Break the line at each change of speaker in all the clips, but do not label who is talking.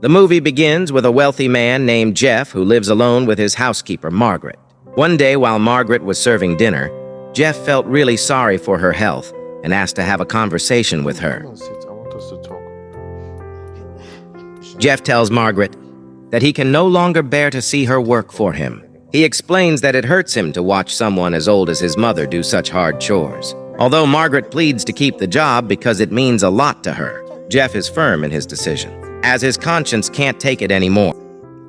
The movie begins with a wealthy man named Jeff who lives alone with his housekeeper, Margaret. One day while Margaret was serving dinner, Jeff felt really sorry for her health and asked to have a conversation with her.
I want us to talk.
Jeff tells Margaret that he can no longer bear to see her work for him. He explains that it hurts him to watch someone as old as his mother do such hard chores. Although Margaret pleads to keep the job because it means a lot to her, Jeff is firm in his decision, as his conscience can't take it anymore.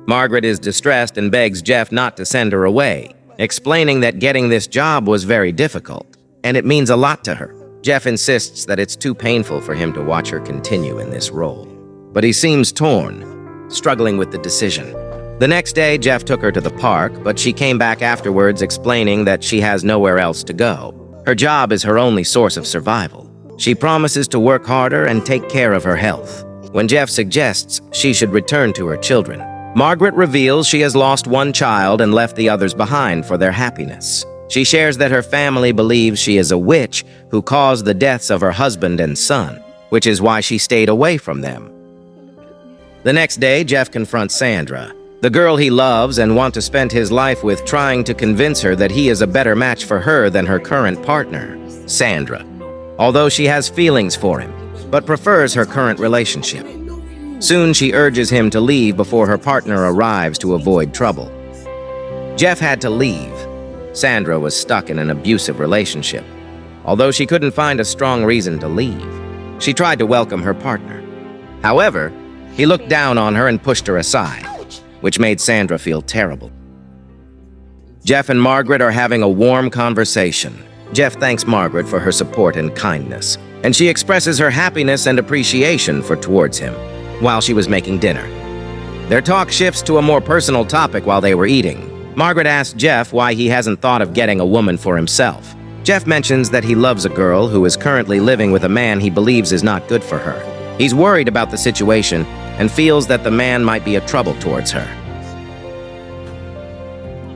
Margaret is distressed and begs Jeff not to send her away, explaining that getting this job was very difficult, and it means a lot to her. Jeff insists that it's too painful for him to watch her continue in this role. But he seems torn, struggling with the decision. The next day, Jeff took her to the park, but she came back afterwards explaining that she has nowhere else to go. Her job is her only source of survival. She promises to work harder and take care of her health. When Jeff suggests she should return to her children, Margaret reveals she has lost one child and left the others behind for their happiness. She shares that her family believes she is a witch who caused the deaths of her husband and son, which is why she stayed away from them. The next day, Jeff confronts Sandra, the girl he loves and wants to spend his life with, trying to convince her that he is a better match for her than her current partner, Sandra, although she has feelings for him, but prefers her current relationship. Soon she urges him to leave before her partner arrives to avoid trouble. Jeff had to leave. Sandra was stuck in an abusive relationship. Although she couldn't find a strong reason to leave, she tried to welcome her partner. However, he looked down on her and pushed her aside, which made Sandra feel terrible. Jeff and Margaret are having a warm conversation. Jeff thanks Margaret for her support and kindness, and she expresses her happiness and appreciation towards him while she was making dinner. Their talk shifts to a more personal topic while they were eating. Margaret asks Jeff why he hasn't thought of getting a woman for himself. Jeff mentions that he loves a girl who is currently living with a man he believes is not good for her. He's worried about the situation and feels that the man might be a trouble towards her.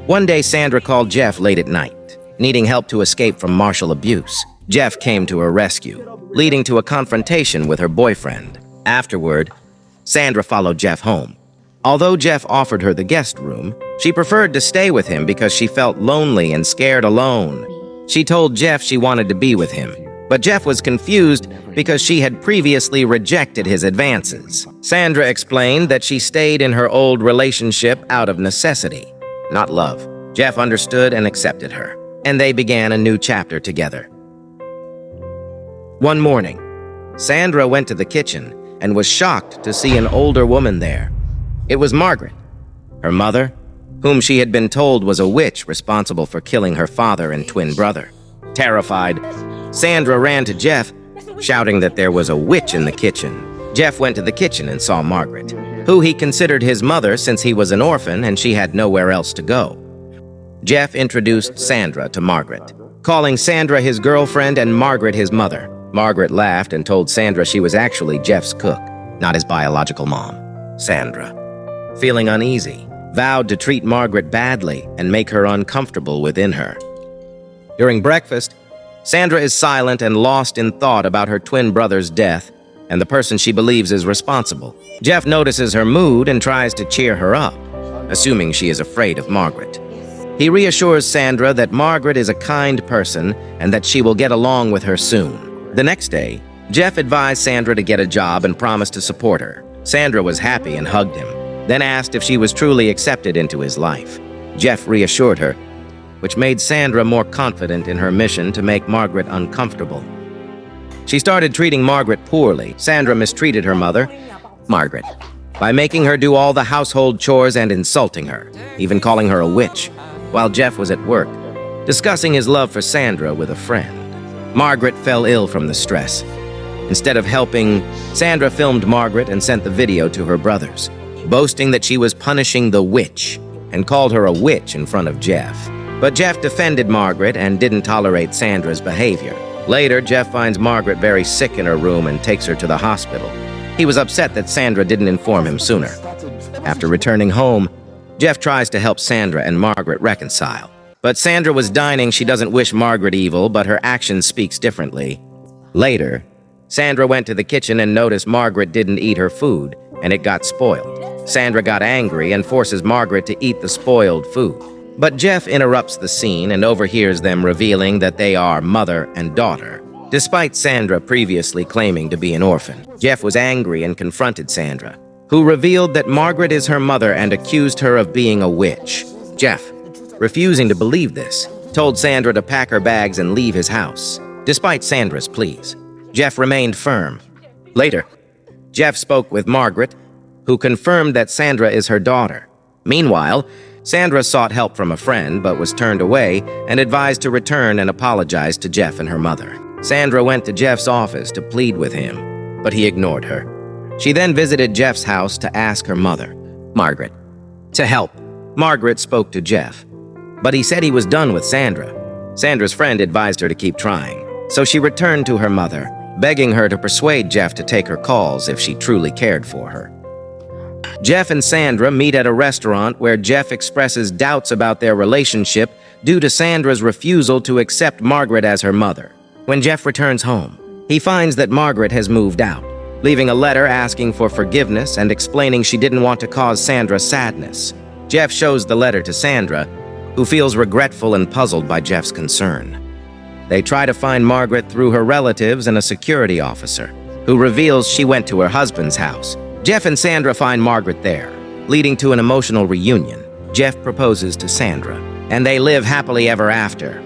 One day, Sandra called Jeff late at night, needing help to escape from martial abuse. Jeff came to her rescue, leading to a confrontation with her boyfriend. Afterward, Sandra followed Jeff home. Although Jeff offered her the guest room, she preferred to stay with him because she felt lonely and scared alone. She told Jeff she wanted to be with him, but Jeff was confused because she had previously rejected his advances. Sandra explained that she stayed in her old relationship out of necessity, not love. Jeff understood and accepted her, and they began a new chapter together. One morning, Sandra went to the kitchen and was shocked to see an older woman there. It was Margaret, her mother, whom she had been told was a witch responsible for killing her father and twin brother. Terrified, Sandra ran to Jeff, shouting that there was a witch in the kitchen. Jeff went to the kitchen and saw Margaret, who he considered his mother since he was an orphan and she had nowhere else to go. Jeff introduced Sandra to Margaret, calling Sandra his girlfriend and Margaret his mother. Margaret laughed and told Sandra she was actually Jeff's cook, not his biological mom. Sandra, feeling uneasy, vowed to treat Margaret badly and make her uncomfortable within her. During breakfast, Sandra is silent and lost in thought about her twin brother's death and the person she believes is responsible. Jeff notices her mood and tries to cheer her up, assuming she is afraid of Margaret. He reassures Sandra that Margaret is a kind person and that she will get along with her soon. The next day, Jeff advised Sandra to get a job and promised to support her. Sandra was happy and hugged him, then asked if she was truly accepted into his life. Jeff reassured her, which made Sandra more confident in her mission to make Margaret uncomfortable. She started treating Margaret poorly. Sandra mistreated her mother, Margaret, by making her do all the household chores and insulting her, even calling her a witch, while Jeff was at work, discussing his love for Sandra with a friend. Margaret fell ill from the stress. Instead of helping, Sandra filmed Margaret and sent the video to her brothers, boasting that she was punishing the witch and called her a witch in front of Jeff. But Jeff defended Margaret and didn't tolerate Sandra's behavior. Later, Jeff finds Margaret very sick in her room and takes her to the hospital. He was upset that Sandra didn't inform him sooner. After returning home, Jeff tries to help Sandra and Margaret reconcile. But Sandra was dining. She doesn't wish Margaret evil, but her action speaks differently. Later, Sandra went to the kitchen and noticed Margaret didn't eat her food, and it got spoiled. Sandra got angry and forces Margaret to eat the spoiled food. But Jeff interrupts the scene and overhears them revealing that they are mother and daughter, despite Sandra previously claiming to be an orphan. Jeff was angry and confronted Sandra, who revealed that Margaret is her mother and accused her of being a witch. Jeff, refusing to believe this, told Sandra to pack her bags and leave his house, despite Sandra's pleas. Jeff remained firm. Later, Jeff spoke with Margaret, who confirmed that Sandra is her daughter. Meanwhile, Sandra sought help from a friend but was turned away and advised to return and apologize to Jeff and her mother. Sandra went to Jeff's office to plead with him, but he ignored her. She then visited Jeff's house to ask her mother, Margaret, to help. Margaret spoke to Jeff, but he said he was done with Sandra. Sandra's friend advised her to keep trying, so she returned to her mother, begging her to persuade Jeff to take her calls if she truly cared for her. Jeff and Sandra meet at a restaurant where Jeff expresses doubts about their relationship due to Sandra's refusal to accept Margaret as her mother. When Jeff returns home, he finds that Margaret has moved out, leaving a letter asking for forgiveness and explaining she didn't want to cause Sandra sadness. Jeff shows the letter to Sandra, who feels regretful and puzzled by Jeff's concern. They try to find Margaret through her relatives and a security officer, who reveals she went to her husband's house. Jeff and Sandra find Margaret there, leading to an emotional reunion. Jeff proposes to Sandra, and they live happily ever after.